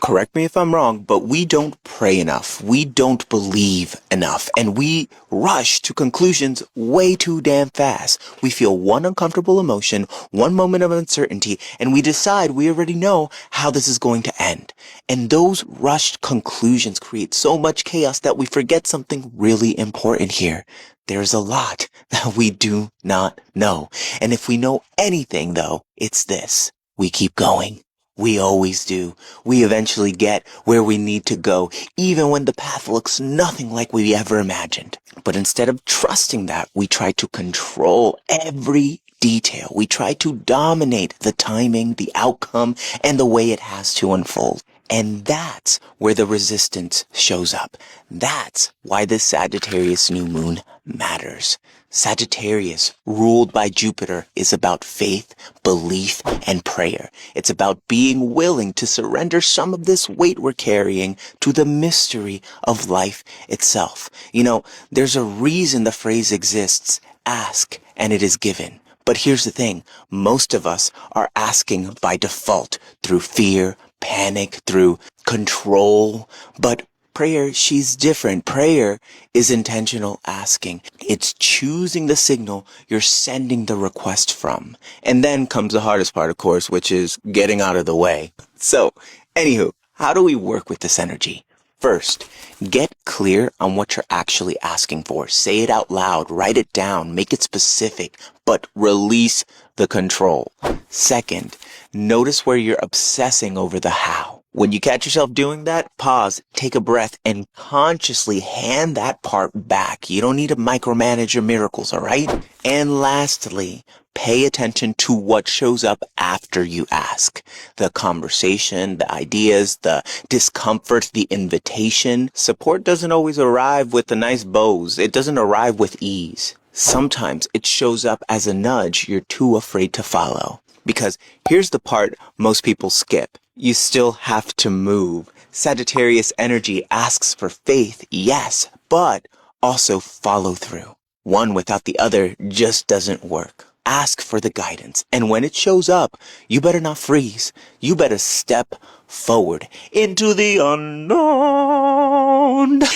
correct me if I'm wrong, but we don't pray enough. We don't believe enough. And we rush to conclusions way too damn fast. We feel one uncomfortable emotion, one moment of uncertainty, and we decide we already know how this is going to end. And those rushed conclusions create so much chaos that we forget something really important here. There's a lot that we do not know. And if we know anything, though, it's this. We keep going. We always do. We eventually get where we need to go, even when the path looks nothing like we ever imagined. But instead of trusting that, we try to control every detail. We try to dominate the timing, the outcome, and the way it has to unfold. And that's where the resistance shows up. That's why this Sagittarius new moon matters. Sagittarius, ruled by Jupiter, is about faith, belief, and prayer. It's about being willing to surrender some of this weight we're carrying to the mystery of life itself. You know, there's a reason the phrase exists, ask and it is given. But here's the thing, most of us are asking by default through fear, panic, through control, but prayer, she's different. Prayer is intentional asking. It's choosing the signal you're sending the request from. And then comes the hardest part, of course, which is getting out of the way. So, anywho, how do we work with this energy? First, get clear on what you're actually asking for. Say it out loud, write it down, make it specific, but release the control. Second, notice where you're obsessing over the how. When you catch yourself doing that, pause, take a breath, and consciously hand that part back. You don't need to micromanage your miracles, all right? And lastly, pay attention to what shows up after you ask. The conversation, the ideas, the discomfort, the invitation. Support doesn't always arrive with the nice bows. It doesn't arrive with ease. Sometimes it shows up as a nudge you're too afraid to follow. Because here's the part most people skip. You still have to move. Sagittarius energy asks for faith, yes, but also follow through. One without the other just doesn't work. Ask for the guidance. And when it shows up, you better not freeze. You better step forward into the unknown.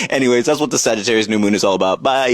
Anyways, that's what the Sagittarius new moon is all about. Bye.